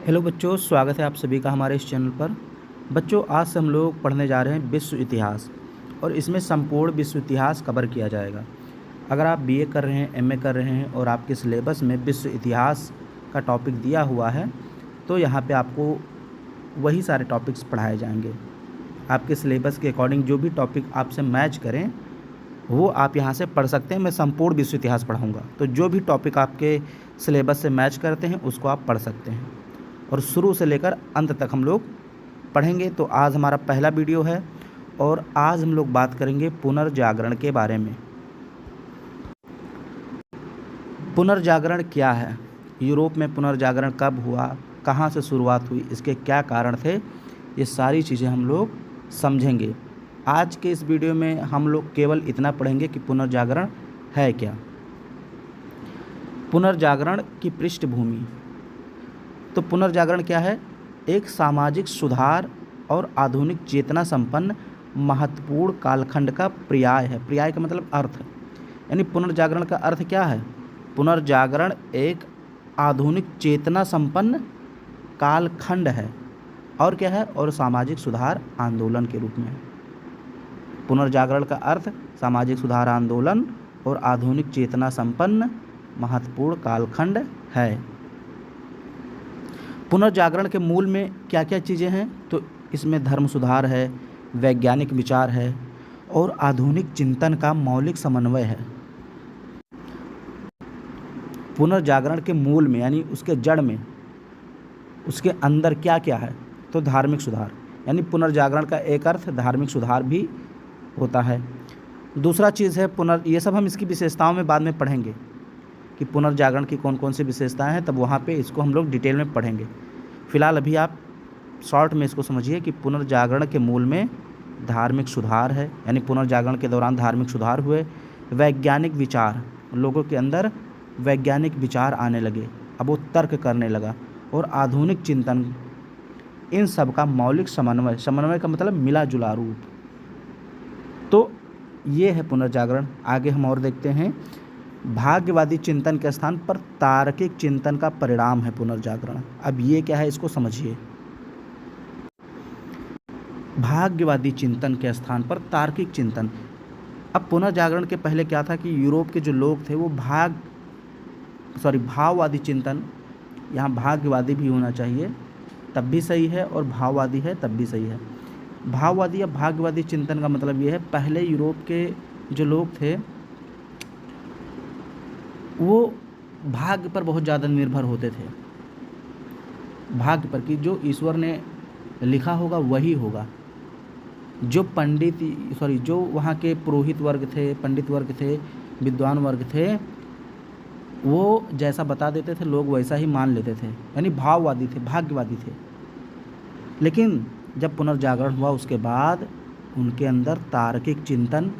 Hello बच्चों, स्वागत है आप सभी का हमारे इस चैनल पर। बच्चों, आज से हम लोग पढ़ने जा रहे हैं विश्व इतिहास और इसमें संपूर्ण विश्व इतिहास कवर किया जाएगा। अगर आप बीए कर रहे हैं, एमए कर रहे हैं और आपके सिलेबस में विश्व इतिहास का टॉपिक दिया हुआ है तो यहाँ पे आपको वही सारे टॉपिक्स पढ़ाए जाएंगे। आपके सिलेबस के अकॉर्डिंग जो भी टॉपिक आपसे मैच करें वो आप यहाँ से पढ़ सकते हैं। मैं संपूर्ण विश्व इतिहास पढ़ाऊँगा, तो जो भी टॉपिक आपके सिलेबस से मैच करते हैं उसको आप पढ़ सकते हैं और शुरू से लेकर अंत तक हम लोग पढ़ेंगे। तो आज हमारा पहला वीडियो है और आज हम लोग बात करेंगे पुनर्जागरण के बारे में। पुनर्जागरण क्या है, यूरोप में पुनर्जागरण कब हुआ, कहाँ से शुरुआत हुई, इसके क्या कारण थे, ये सारी चीज़ें हम लोग समझेंगे। आज के इस वीडियो में हम लोग केवल इतना पढ़ेंगे कि पुनर्जागरण है क्या। पुनर्जागरण की पृष्ठभूमि। तो पुनर्जागरण क्या है? एक सामाजिक सुधार और आधुनिक चेतना संपन्न महत्वपूर्ण कालखंड का पर्याय है। पर्याय का मतलब अर्थ, यानी पुनर्जागरण का अर्थ क्या है? पुनर्जागरण एक आधुनिक चेतना संपन्न कालखंड है और क्या है, और सामाजिक सुधार आंदोलन के रूप में। पुनर्जागरण का अर्थ सामाजिक सुधार आंदोलन और आधुनिक चेतना संपन्न महत्वपूर्ण कालखंड है। पुनर्जागरण के मूल में क्या क्या चीज़ें हैं? तो इसमें धर्म सुधार है, वैज्ञानिक विचार है और आधुनिक चिंतन का मौलिक समन्वय है। पुनर्जागरण के मूल में यानी उसके जड़ में, उसके अंदर क्या क्या है? तो धार्मिक सुधार, यानी पुनर्जागरण का एक अर्थ धार्मिक सुधार भी होता है। दूसरा चीज़ है ये सब हम इसकी विशेषताओं में बाद में पढ़ेंगे कि पुनर्जागरण की कौन कौन सी विशेषताएं हैं, तब वहाँ पे इसको हम लोग डिटेल में पढ़ेंगे। फ़िलहाल अभी आप शॉर्ट में इसको समझिए कि पुनर्जागरण के मूल में धार्मिक सुधार है, यानी पुनर्जागरण के दौरान धार्मिक सुधार हुए। वैज्ञानिक विचार, लोगों के अंदर वैज्ञानिक विचार आने लगे, अब वो तर्क करने लगा। और आधुनिक चिंतन, इन सब का मौलिक समन्वय, समन्वय का मतलब मिला जुला रूप। तो ये है पुनर्जागरण। आगे हम और देखते हैं। भाग्यवादी चिंतन के स्थान पर तार्किक चिंतन का परिणाम है पुनर्जागरण। अब ये क्या है, इसको समझिए। भाग्यवादी चिंतन के स्थान पर तार्किक चिंतन। अब पुनर्जागरण के पहले क्या था कि यूरोप के जो लोग थे वो भाववादी चिंतन, यहाँ भाग्यवादी भी होना चाहिए तब भी सही है और भाववादी है तब भी सही है। भाववादी या भाग्यवादी चिंतन का मतलब ये है, पहले यूरोप के जो लोग थे वो भाग्य पर बहुत ज़्यादा निर्भर होते थे। भाग्य पर कि जो ईश्वर ने लिखा होगा वही होगा। जो जो वहाँ के पुरोहित वर्ग थे, पंडित वर्ग थे, विद्वान वर्ग थे, वो जैसा बता देते थे लोग वैसा ही मान लेते थे, यानी भाववादी थे, भाग्यवादी थे। लेकिन जब पुनर्जागरण हुआ उसके बाद उनके अंदर तार्किक चिंतन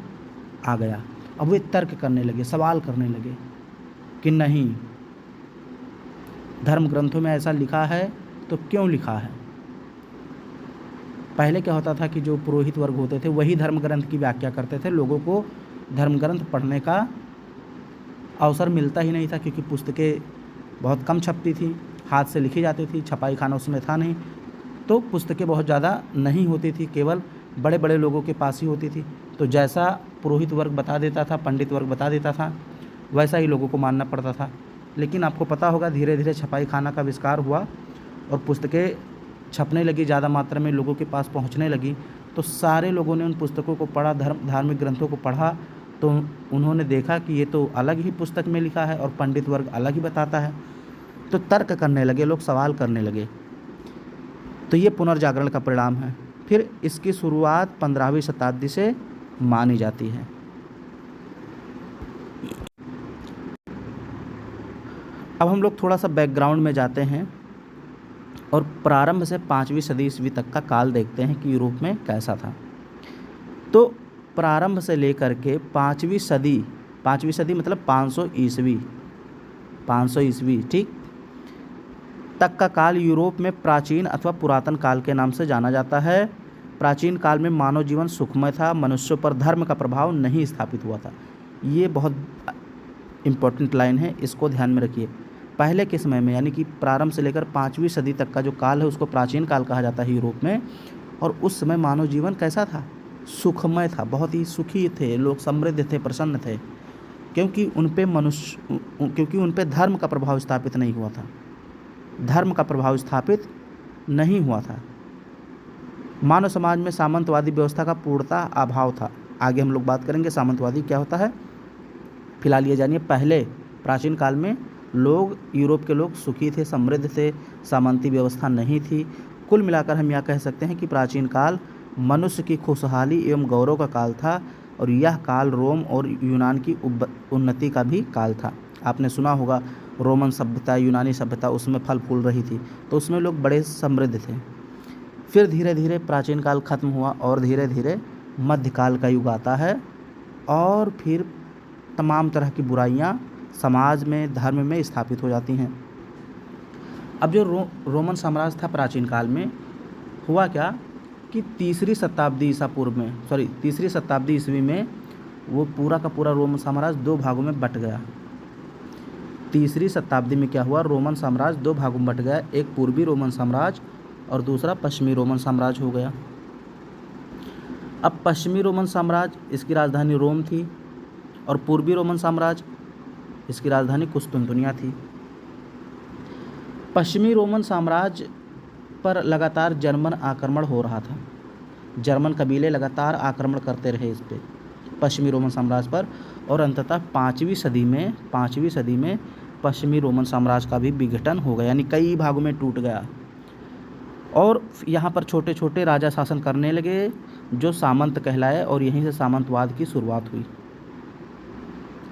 आ गया। अब वे तर्क करने लगे, सवाल करने लगे कि नहीं, धर्म ग्रंथों में ऐसा लिखा है तो क्यों लिखा है। पहले क्या होता था कि जो पुरोहित वर्ग होते थे वही धर्म ग्रंथ की व्याख्या करते थे, लोगों को धर्म ग्रंथ पढ़ने का अवसर मिलता ही नहीं था क्योंकि पुस्तकें बहुत कम छपती थी, हाथ से लिखी जाती थी, छपाई खाना उसमें था नहीं, तो पुस्तकें बहुत ज़्यादा नहीं होती थी, केवल बड़े बड़े लोगों के पास ही होती थी। तो जैसा पुरोहित वर्ग बता देता था, पंडित वर्ग बता देता था, वैसा ही लोगों को मानना पड़ता था। लेकिन आपको पता होगा धीरे धीरे छपाई खाना का आविष्कार हुआ और पुस्तकें छपने लगी, ज़्यादा मात्रा में लोगों के पास पहुंचने लगी, तो सारे लोगों ने उन पुस्तकों को पढ़ा, धार्मिक ग्रंथों को पढ़ा, तो उन्होंने देखा कि ये तो अलग ही पुस्तक में लिखा है और पंडित वर्ग अलग ही बताता है। तो तर्क करने लगे लोग, सवाल करने लगे। तो ये पुनर्जागरण का परिणाम है। फिर इसकी शुरुआत 15वीं शताब्दी से मानी जाती है। अब हम लोग थोड़ा सा बैकग्राउंड में जाते हैं और प्रारंभ से 5वीं सदी ईस्वी तक का काल देखते हैं कि यूरोप में कैसा था। तो प्रारंभ से लेकर के 5वीं सदी मतलब 500 ईस्वी ठीक तक का काल यूरोप में प्राचीन अथवा पुरातन काल के नाम से जाना जाता है। प्राचीन काल में मानव जीवन सुखमय था, मनुष्यों पर धर्म का प्रभाव नहीं स्थापित हुआ था। ये बहुत इम्पोर्टेंट लाइन है, इसको ध्यान में रखिए। पहले के समय में यानी कि प्रारंभ से लेकर 5वीं सदी तक का जो काल है उसको प्राचीन काल कहा जाता है यूरोप में। और उस समय मानव जीवन कैसा था? सुखमय था, बहुत ही सुखी थे लोग, समृद्ध थे, प्रसन्न थे, क्योंकि उन पे धर्म का प्रभाव स्थापित नहीं हुआ था। धर्म का प्रभाव स्थापित नहीं हुआ था। मानव समाज में सामंतवादी व्यवस्था का पूर्णतः अभाव था। आगे हम लोग बात करेंगे सामंतवादी क्या होता है। फिलहाल ये जानिए, पहले प्राचीन काल में यूरोप के लोग सुखी थे, समृद्ध थे, सामंती व्यवस्था नहीं थी। कुल मिलाकर हम यह कह सकते हैं कि प्राचीन काल मनुष्य की खुशहाली एवं गौरव का काल था, और यह काल रोम और यूनान की उन्नति का भी काल था। आपने सुना होगा रोमन सभ्यता, यूनानी सभ्यता, उसमें फल फूल रही थी, तो उसमें लोग बड़े समृद्ध थे। फिर धीरे धीरे प्राचीन काल खत्म हुआ और धीरे धीरे मध्यकाल का युग आता है, और फिर तमाम तरह की बुराइयां समाज में, धर्म में स्थापित हो जाती हैं। अब जो रोमन साम्राज्य था प्राचीन काल में, हुआ क्या कि तीसरी शताब्दी ईस्वी में वो पूरा का पूरा रोमन साम्राज्य 2 भागों में बट गया। तीसरी शताब्दी में क्या हुआ, रोमन साम्राज्य 2 भागों में बट गया। एक पूर्वी रोमन साम्राज्य और दूसरा पश्चिमी रोमन साम्राज्य हो गया। अब पश्चिमी रोमन साम्राज्य, इसकी राजधानी रोम थी, और पूर्वी रोमन साम्राज्य, इसकी राजधानी कुस्तुनतुनिया थी। पश्चिमी रोमन साम्राज्य पर लगातार जर्मन आक्रमण हो रहा था। जर्मन कबीले लगातार आक्रमण करते रहे इस पे, पश्चिमी रोमन साम्राज्य पर, और अंततः 5वीं सदी में पश्चिमी रोमन साम्राज्य का भी विघटन हो गया, यानी कई भागों में टूट गया। और यहाँ पर छोटे छोटे राजा शासन करने लगे जो सामंत कहलाए, और यहीं से सामंतवाद की शुरुआत हुई।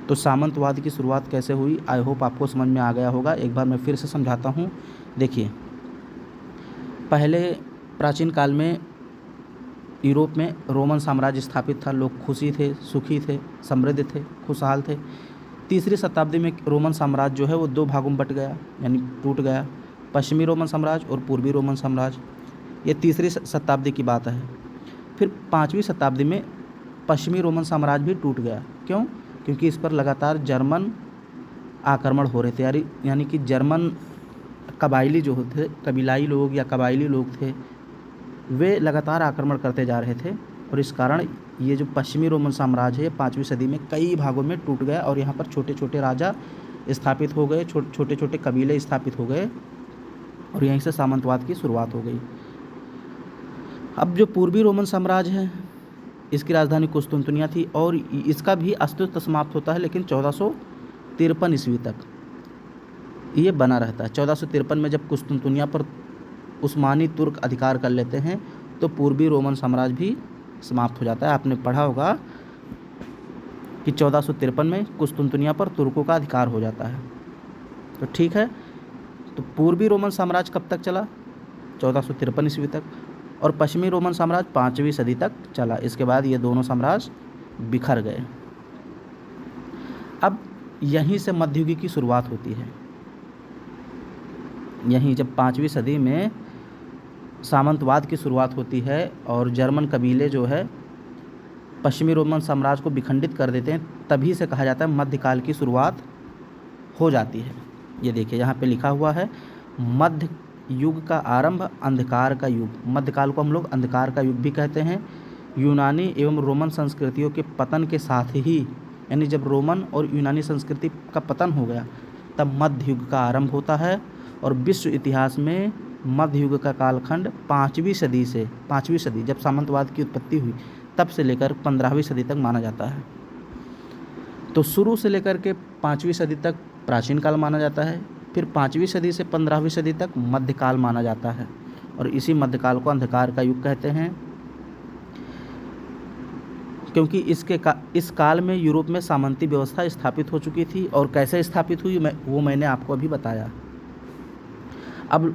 तो सामंतवाद की शुरुआत कैसे हुई, आई होप आपको समझ में आ गया होगा। एक बार मैं फिर से समझाता हूँ। देखिए, पहले प्राचीन काल में यूरोप में रोमन साम्राज्य स्थापित था, लोग खुशी थे, सुखी थे, समृद्ध थे, खुशहाल थे। तीसरी शताब्दी में रोमन साम्राज्य जो है वो 2 भागों में बट गया, यानी टूट गया, पश्चिमी रोमन साम्राज्य और पूर्वी रोमन साम्राज्य। ये तीसरी शताब्दी की बात है। फिर 5वीं शताब्दी में पश्चिमी रोमन साम्राज्य भी टूट गया। क्यों? क्योंकि इस पर लगातार जर्मन आक्रमण हो रहे थे, यानी कि जर्मन कबायली जो थे, कबीलाई लोग या कबायली लोग थे, वे लगातार आक्रमण करते जा रहे थे, और इस कारण ये जो पश्चिमी रोमन साम्राज्य है 5वीं सदी में कई भागों में टूट गया, और यहाँ पर छोटे छोटे राजा स्थापित हो गए, छोटे छोटे कबीले स्थापित हो गए, और यहीं से सामंतवाद की शुरुआत हो गई। अब जो पूर्वी रोमन साम्राज्य है, इसकी राजधानी कुस्तुनतुनिया थी, और इसका भी अस्तित्व समाप्त होता है, लेकिन 1453 ईस्वी तक ये बना रहता है। 1453 में जब कुस्तुनतुनिया पर उस्मानी तुर्क अधिकार कर लेते हैं, तो पूर्वी रोमन साम्राज्य भी समाप्त हो जाता है। आपने पढ़ा होगा कि 1453 में कुस्तुनतुनिया पर तुर्कों का अधिकार हो जाता है। तो ठीक है, तो पूर्वी रोमन साम्राज्य कब तक चला? 1453 ईस्वी तक, और पश्चिमी रोमन साम्राज्य 5वीं सदी तक चला। इसके बाद ये दोनों साम्राज्य बिखर गए। अब यहीं से मध्ययुग की शुरुआत होती है। यहीं जब 5वीं सदी में सामंतवाद की शुरुआत होती है, और जर्मन कबीले जो है पश्चिमी रोमन साम्राज्य को विखंडित कर देते हैं, तभी से कहा जाता है मध्यकाल की शुरुआत हो जाती है। ये देखिए यहाँ पे लिखा हुआ है, मध्य युग का आरंभ, अंधकार का युग। मध्यकाल को हम लोग अंधकार का युग भी कहते हैं। यूनानी एवं रोमन संस्कृतियों के पतन के साथ ही, यानी जब रोमन और यूनानी संस्कृति का पतन हो गया, तब मध्य युग का आरंभ होता है। और विश्व इतिहास में मध्य युग का कालखंड 5वीं सदी जब सामंतवाद की उत्पत्ति हुई, तब से लेकर 15वीं सदी तक माना जाता है। तो शुरू से लेकर के 5वीं सदी तक प्राचीन काल माना जाता है, फिर 5वीं सदी से 15वीं सदी तक मध्यकाल माना जाता है, और इसी मध्यकाल को अंधकार का युग कहते हैं। क्योंकि इस काल में यूरोप में सामंती व्यवस्था स्थापित हो चुकी थी, और कैसे स्थापित हुई वो मैंने आपको अभी बताया। अब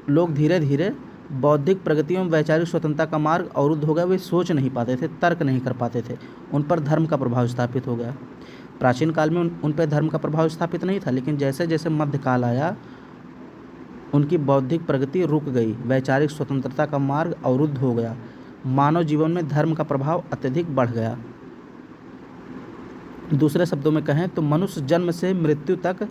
लोग धीरे धीरे बौद्धिक प्रगति एवं वैचारिक स्वतंत्रता का मार्ग अवरुद्ध हो गया। वे सोच नहीं पाते थे, तर्क नहीं कर पाते थे, उन पर धर्म का प्रभाव स्थापित हो गया। प्राचीन काल में उन पर धर्म का प्रभाव स्थापित नहीं था, लेकिन जैसे जैसे मध्यकाल आया, उनकी बौद्धिक प्रगति रुक गई, वैचारिक स्वतंत्रता का मार्ग अवरुद्ध हो गया, मानव जीवन में धर्म का प्रभाव अत्यधिक बढ़ गया। दूसरे शब्दों में कहें तो मनुष्य जन्म से मृत्यु तक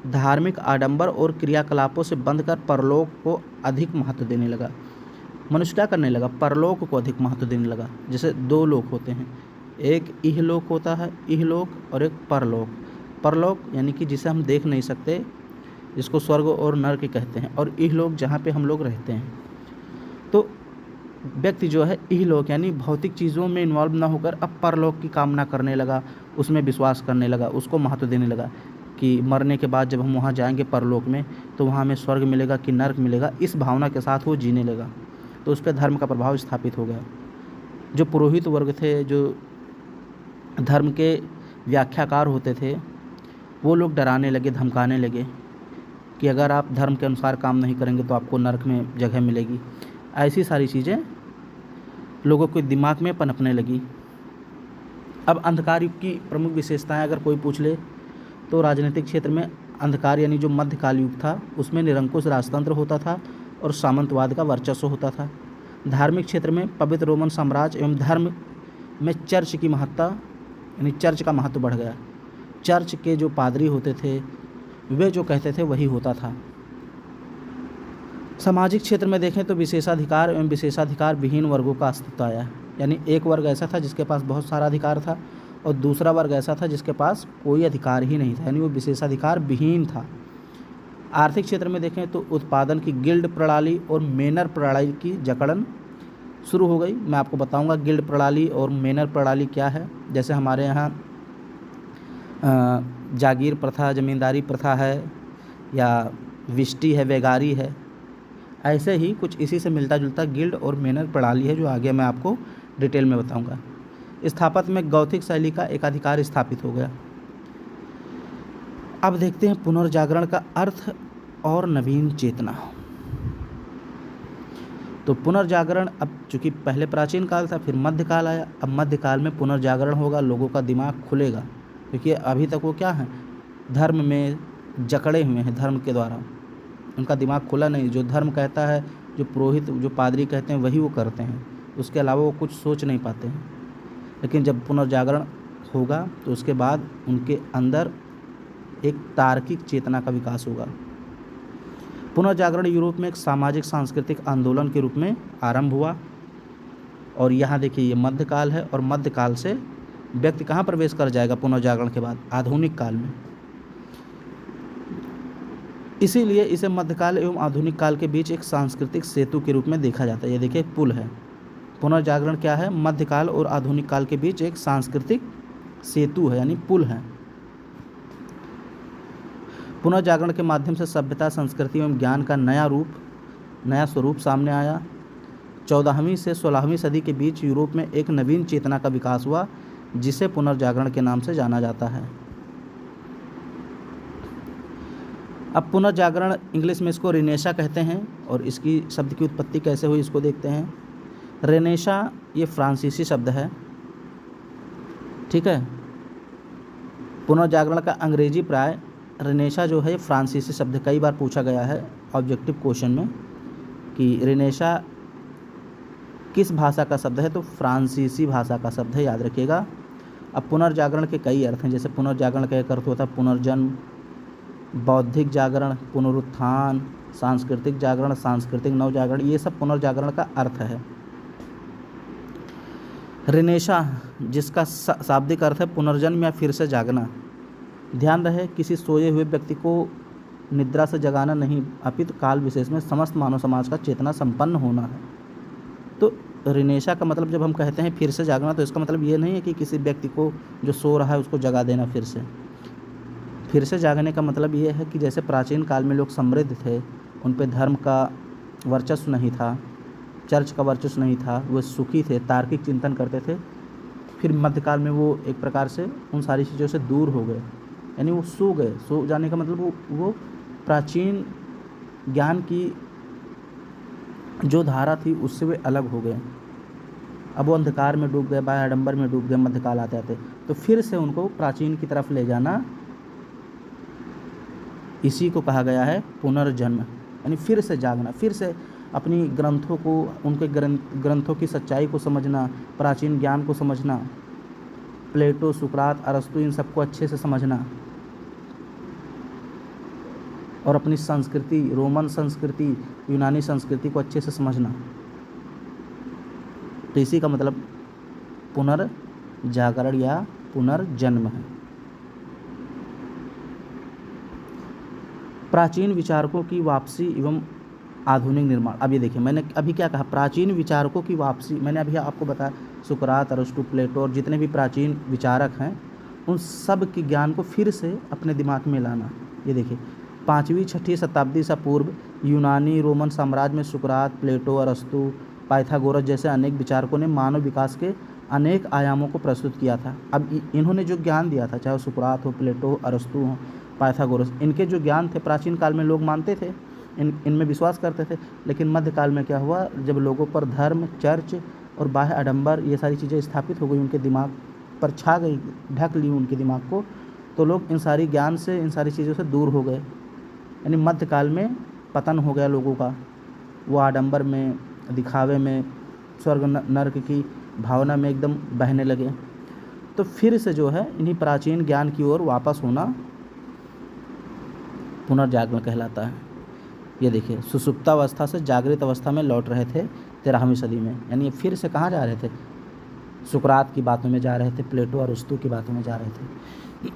धार्मिक आडंबर और क्रियाकलापों से बंधकर परलोक को अधिक महत्व देने लगा। मनुष्य क्या करने लगा? परलोक को अधिक महत्व देने लगा। जैसे दो लोक होते हैं, एक इहलोक होता है, इहलोक, और एक परलोक। परलोक यानी कि जिसे हम देख नहीं सकते, जिसको स्वर्ग और नरक कहते हैं, और इहलोक जहाँ पे हम लोग रहते हैं। तो व्यक्ति जो है इहलोक यानी भौतिक चीज़ों में इन्वॉल्व ना होकर अब परलोक की कामना करने लगा, उसमें विश्वास करने लगा, उसको महत्व देने लगा कि मरने के बाद जब हम वहाँ जाएंगे परलोक में तो वहाँ हमें स्वर्ग मिलेगा कि नरक मिलेगा, इस भावना के साथ वो जीने लगा। तो उस पर धर्म का प्रभाव स्थापित हो गया। जो पुरोहित वर्ग थे, जो धर्म के व्याख्याकार होते थे, वो लोग डराने लगे, धमकाने लगे कि अगर आप धर्म के अनुसार काम नहीं करेंगे तो आपको नरक में जगह मिलेगी। ऐसी सारी चीज़ें लोगों के दिमाग में पनपने लगी। अब अंधकार युग की प्रमुख विशेषताएं अगर कोई पूछ ले तो राजनीतिक क्षेत्र में अंधकार यानी जो मध्यकाल युग था उसमें निरंकुश राजतंत्र होता था और सामंतवाद का वर्चस्व होता था। धार्मिक क्षेत्र में पवित्र रोमन साम्राज्य एवं धर्म में चर्च की महत्ता यानी चर्च का महत्व बढ़ गया। चर्च के जो पादरी होते थे वे जो कहते थे वही होता था। सामाजिक क्षेत्र में देखें तो विशेषाधिकार एवं विशेषाधिकार विहीन वर्गों का अस्तित्व आया। यानी एक वर्ग ऐसा था जिसके पास बहुत सारा अधिकार था और दूसरा वर्ग ऐसा था जिसके पास कोई अधिकार ही नहीं था, यानी वो विशेषाधिकार विहीन था। आर्थिक क्षेत्र में देखें तो उत्पादन की गिल्ड प्रणाली और मेनर प्रणाली की जकड़न शुरू हो गई। मैं आपको बताऊंगा गिल्ड प्रणाली और मेनर प्रणाली क्या है। जैसे हमारे यहाँ जागीर प्रथा, ज़मींदारी प्रथा है, या विष्टी है, वेगारी है, ऐसे ही कुछ इसी से मिलता जुलता गिल्ड और मेनर प्रणाली है, जो आगे मैं आपको डिटेल में बताऊंगा। स्थापत्य में गौथिक शैली का एकाधिकार स्थापित हो गया। अब देखते हैं पुनर्जागरण का अर्थ और नवीन चेतना। तो पुनर्जागरण, अब चूँकि पहले प्राचीन काल था, फिर मध्यकाल आया, अब मध्यकाल में पुनर्जागरण होगा, लोगों का दिमाग खुलेगा, क्योंकि अभी तक वो क्या है, धर्म में जकड़े हुए हैं, धर्म के द्वारा उनका दिमाग खुला नहीं। जो धर्म कहता है, जो पुरोहित, जो पादरी कहते हैं वही वो करते हैं, उसके अलावा वो कुछ सोच नहीं पाते हैं। लेकिन जब पुनर्जागरण होगा तो उसके बाद उनके अंदर एक तार्किक चेतना का विकास होगा। पुनर्जागरण यूरोप में एक सामाजिक सांस्कृतिक आंदोलन के रूप में आरंभ हुआ। और यहाँ देखिए ये मध्यकाल है, और मध्यकाल से व्यक्ति कहाँ प्रवेश कर जाएगा पुनर्जागरण के बाद? आधुनिक काल में। इसीलिए इसे मध्यकाल एवं आधुनिक काल के बीच एक सांस्कृतिक सेतु के रूप में देखा जाता है। ये देखिए पुल है। पुनर्जागरण क्या है? मध्यकाल और आधुनिक काल के बीच एक सांस्कृतिक सेतु है, यानी पुल है। पुनर्जागरण के माध्यम से सभ्यता, संस्कृति एवं ज्ञान का नया स्वरूप सामने आया। 14वीं से 16वीं सदी के बीच यूरोप में एक नवीन चेतना का विकास हुआ, जिसे पुनर्जागरण के नाम से जाना जाता है। अब पुनर्जागरण, इंग्लिश में इसको रिनेशा कहते हैं, और इसकी शब्द की उत्पत्ति कैसे हुई इसको देखते हैं। रेनेशा ये फ्रांसीसी शब्द है, ठीक है। पुनर्जागरण का अंग्रेजी प्राय रेनेशा जो है फ्रांसीसी शब्द, कई बार पूछा गया है ऑब्जेक्टिव क्वेश्चन में कि रेनेशा किस भाषा का शब्द है, तो फ्रांसीसी भाषा का शब्द है, याद रखिएगा। अब पुनर्जागरण के कई अर्थ हैं। जैसे पुनर्जागरण का एक अर्थ होता है पुनर्जन्म, बौद्धिक जागरण, पुनरुत्थान, सांस्कृतिक जागरण, सांस्कृतिक नवजागरण, ये सब पुनर्जागरण का अर्थ है। रिनेशा जिसका शाब्दिक अर्थ है पुनर्जन्म या फिर से जागना। ध्यान रहे, किसी सोए हुए व्यक्ति को निद्रा से जगाना नहीं, अपितु काल विशेष में समस्त मानव समाज का चेतना संपन्न होना है। तो रिनेशा का मतलब जब हम कहते हैं फिर से जागना, तो इसका मतलब ये नहीं है कि किसी व्यक्ति को जो सो रहा है उसको जगा देना फिर से जागने का मतलब ये है कि जैसे प्राचीन काल में लोग समृद्ध थे, उन पे धर्म का वर्चस्व नहीं था, चर्च का वर्चस्व नहीं था, वो सुखी थे, तार्किक चिंतन करते थे। फिर मध्यकाल में वो एक प्रकार से उन सारी चीज़ों से दूर हो गए, यानी वो सो गए। सो जाने का मतलब वो प्राचीन ज्ञान की जो धारा थी उससे वे अलग हो गए। अब वो अंधकार में डूब गए, बाह्य आडंबर में डूब गए, मध्यकाल आते आते। तो फिर से उनको प्राचीन की तरफ ले जाना, इसी को कहा गया है पुनर्जन्म, यानी फिर से जागना, फिर से अपनी ग्रंथों को, उनके ग्रंथों की सच्चाई को समझना, प्राचीन ज्ञान को समझना, प्लेटो, सुकरात, अरस्तु, इन सबको अच्छे से समझना। और अपनी संस्कृति, रोमन संस्कृति, यूनानी संस्कृति को अच्छे से समझना। तो इसी का मतलब पुनर्जागरण या पुनर्जन्म है। प्राचीन विचारकों की वापसी एवं आधुनिक निर्माण। अब ये देखिए, मैंने अभी क्या कहा, प्राचीन विचारकों की वापसी। मैंने अभी आपको बताया सुकरात, अरस्तु, प्लेटो और जितने भी प्राचीन विचारक हैं उन सब के ज्ञान को फिर से अपने दिमाग में लाना। ये देखिए, 5वीं-6वीं शताब्दी से पूर्व यूनानी रोमन साम्राज्य में सुकरात, प्लेटो, अरस्तु, पाइथागोरस जैसे अनेक विचारकों ने मानव विकास के अनेक आयामों को प्रस्तुत किया था। अब इन्होंने जो ज्ञान दिया था, चाहे वो सुकरात हो, प्लेटो हो, अरस्तु हो, पाइथागोरस, इनके जो ज्ञान थे प्राचीन काल में लोग मानते थे, इनमें विश्वास करते थे। लेकिन मध्यकाल में क्या हुआ, जब लोगों पर धर्म, चर्च और बाह्य आडंबर ये सारी चीज़ें स्थापित हो गई, उनके दिमाग पर छा गई, ढक ली उनके दिमाग को, तो लोग इन सारी ज्ञान से, इन सारी चीज़ों से दूर हो गए। यानी मध्यकाल में पतन हो गया लोगों का, वो आडंबर में, दिखावे में, स्वर्ग नर्क की भावना में एकदम बहने लगे। तो फिर से जो है इन्हीं प्राचीन ज्ञान की ओर वापस होना पुनर्जागरण कहलाता है। ये देखिए, सुसुप्तावस्था से जागृत अवस्था में लौट रहे थे 13वीं सदी में। यानी ये फिर से कहाँ जा रहे थे, सुकरात की बातों में जा रहे थे, प्लेटो और अरस्तु की बातों में जा रहे थे।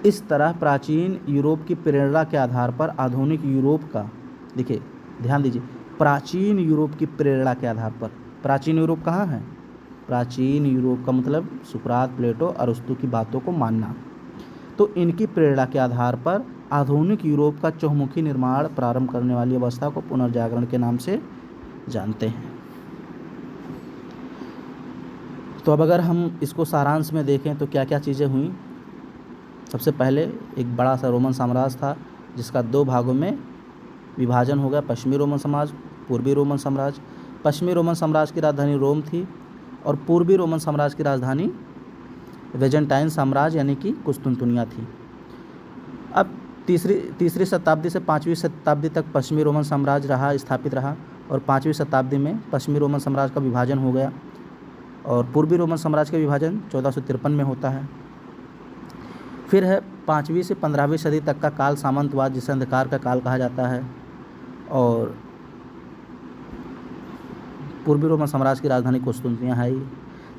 इस तरह प्राचीन यूरोप की प्रेरणा के आधार पर आधुनिक यूरोप का, देखिए ध्यान दीजिए, प्राचीन यूरोप की प्रेरणा के आधार पर, प्राचीन यूरोप कहाँ है, प्राचीन यूरोप का मतलब सुकरात, प्लेटो, अरस्तु की बातों को मानना। तो इनकी प्रेरणा के आधार पर आधुनिक यूरोप का चहुमुखी निर्माण प्रारंभ करने वाली अवस्था को पुनर्जागरण के नाम से जानते हैं। तो अब अगर हम इसको सारांश में देखें तो क्या क्या चीज़ें हुई। सबसे पहले एक बड़ा सा रोमन साम्राज्य था जिसका 2 भागों में विभाजन हो गया, पश्चिमी रोमन साम्राज्य, पूर्वी रोमन साम्राज्य। पश्चिमी रोमन साम्राज्य की राजधानी रोम थी और पूर्वी रोमन साम्राज्य की राजधानी वेजेंटाइन साम्राज्य यानी कि कुस्तुनतुनिया थी। अब तीसरी शताब्दी से 5वीं शताब्दी तक पश्चिमी रोमन साम्राज्य स्थापित रहा और 5वीं शताब्दी में पश्चिमी रोमन साम्राज्य का विभाजन हो गया और पूर्वी रोमन साम्राज्य का विभाजन 1453 में होता है। फिर है 5वीं से 15वीं सदी तक का काल सामंतवाद, जिसे अंधकार का काल कहा जाता है, और पूर्वी रोमन साम्राज्य की राजधानी कुस्तुनतुनिया है।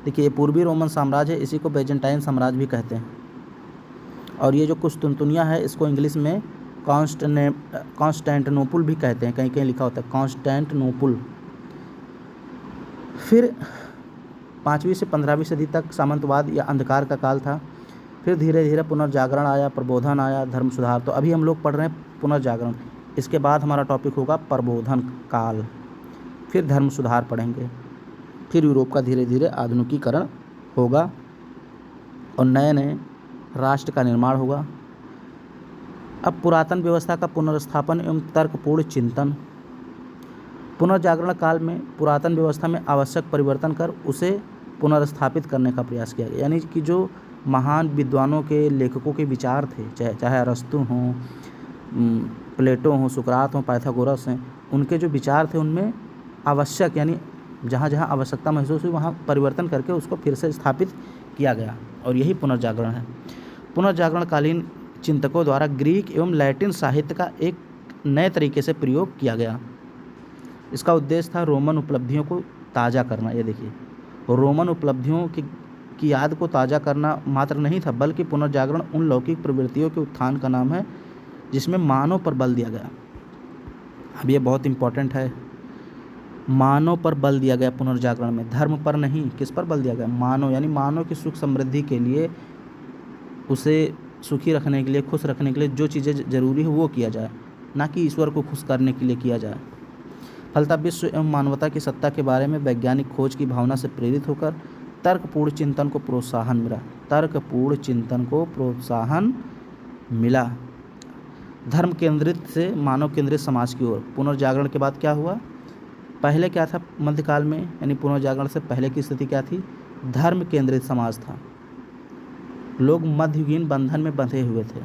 देखिए, ये पूर्वी रोमन साम्राज्य है, इसी को बेजेंटाइन साम्राज्य भी कहते हैं। और ये जो कुस्तुनतुनिया है इसको इंग्लिश में कॉन्स्टेंटिनोपल भी कहते हैं, कहीं कहीं लिखा होता है कॉन्स्टेंटिनोपल। फिर 5वीं से 15वीं सदी तक सामंतवाद या अंधकार का काल था। फिर धीरे धीरे पुनर्जागरण आया, प्रबोधन आया, धर्म सुधार। तो अभी हम लोग पढ़ रहे हैं पुनर्जागरण, इसके बाद हमारा टॉपिक होगा प्रबोधन काल, फिर धर्म सुधार पढ़ेंगे, फिर यूरोप का धीरे धीरे आधुनिकीकरण होगा और नए नए राष्ट्र का निर्माण होगा। अब पुरातन व्यवस्था का पुनर्स्थापन एवं तर्कपूर्ण चिंतन। पुनर्जागरण काल में पुरातन व्यवस्था में आवश्यक परिवर्तन कर उसे पुनर्स्थापित करने का प्रयास किया गया। यानी कि जो महान विद्वानों के, लेखकों के विचार थे, चाहे अरस्तु हों, प्लेटो हों, सुकरात हों, पाइथागोरस हैं, उनके जो विचार थे उनमें आवश्यक, यानी जहाँ जहाँ आवश्यकता महसूस हुई वहाँ परिवर्तन करके उसको फिर से स्थापित किया गया और यही पुनर्जागरण है। पुनर्जागरणकालीन चिंतकों द्वारा ग्रीक एवं लैटिन साहित्य का एक नए तरीके से प्रयोग किया गया। इसका उद्देश्य था रोमन उपलब्धियों को ताज़ा करना। ये देखिए, रोमन उपलब्धियों की याद को ताज़ा करना मात्र नहीं था, बल्कि पुनर्जागरण उन लौकिक प्रवृत्तियों के उत्थान का नाम है जिसमें मानव पर बल दिया गया। अब ये बहुत इम्पोर्टेंट है, मानव पर बल दिया गया पुनर्जागरण में, धर्म पर नहीं। किस पर बल दिया गया? मानव, यानी मानव की सुख समृद्धि के लिए, उसे सुखी रखने के लिए, खुश रखने के लिए जो चीज़ें ज़रूरी है वो किया जाए, ना कि ईश्वर को खुश करने के लिए किया जाए। फलतः विश्व एवं मानवता की सत्ता के बारे में वैज्ञानिक खोज की भावना से प्रेरित होकर तर्कपूर्ण चिंतन को प्रोत्साहन मिला। तर्कपूर्ण चिंतन को प्रोत्साहन मिला। धर्म केंद्रित से मानव केंद्रित समाज की ओर। पुनर्जागरण के बाद क्या हुआ? पहले क्या था मध्यकाल में, यानी पुनर्जागरण से पहले की स्थिति क्या थी? धर्म केंद्रित समाज था, लोग मध्ययुगीन बंधन में बंधे हुए थे।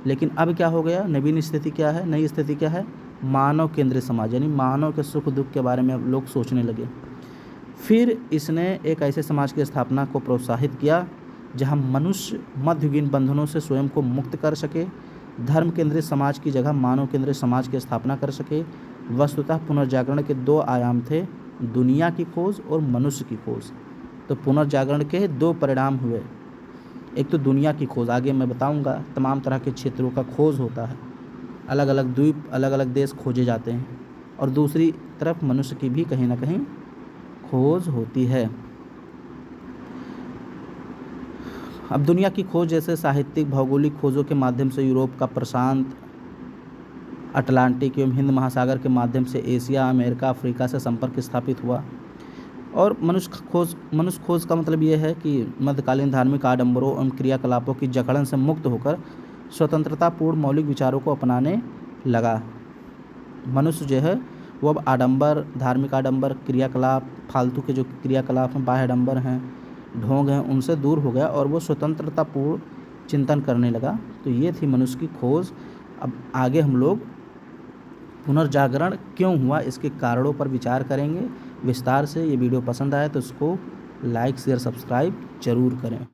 लेकिन अब क्या हो गया? नवीन स्थिति क्या है? नई स्थिति क्या है? मानव केंद्रित समाज, यानी मानव के सुख दुख के बारे में अब लोग सोचने लगे। फिर इसने एक ऐसे समाज की स्थापना को प्रोत्साहित किया जहाँ मनुष्य मध्ययुगीन बंधनों से स्वयं को मुक्त कर सके, धर्म केंद्रित समाज की जगह मानव केंद्रित समाज की स्थापना कर सके। वस्तुतः पुनर्जागरण के दो आयाम थे, दुनिया की खोज और मनुष्य की खोज। तो पुनर्जागरण के दो परिणाम हुए, एक तो दुनिया की खोज, आगे मैं बताऊंगा, तमाम तरह के क्षेत्रों का खोज होता है, अलग अलग द्वीप, अलग अलग देश खोजे जाते हैं, और दूसरी तरफ मनुष्य की भी कहीं ना कहीं खोज होती है। अब दुनिया की खोज जैसे साहित्यिक भौगोलिक खोजों के माध्यम से यूरोप का प्रशांत, अटलांटिक एवं हिंद महासागर के माध्यम से एशिया, अमेरिका, अफ्रीका से संपर्क स्थापित हुआ। और मनुष्य खोज का मतलब ये है कि मध्यकालीन धार्मिक आडंबरों एवं क्रियाकलापों की जकड़न से मुक्त होकर स्वतंत्रतापूर्ण मौलिक विचारों को अपनाने लगा। मनुष्य जो है वो अब आडंबर, धार्मिक आडंबर, क्रियाकलाप, फालतू के जो क्रियाकलाप हैं, बाह्य आडंबर हैं, ढोंग हैं, उनसे दूर हो गया और वो स्वतंत्रतापूर्ण चिंतन करने लगा। तो ये थी मनुष्य की खोज। अब आगे हम लोग पुनर्जागरण क्यों हुआ, इसके कारणों पर विचार करेंगे विस्तार से। ये वीडियो पसंद आए तो उसको लाइक शेयर सब्सक्राइब जरूर करें।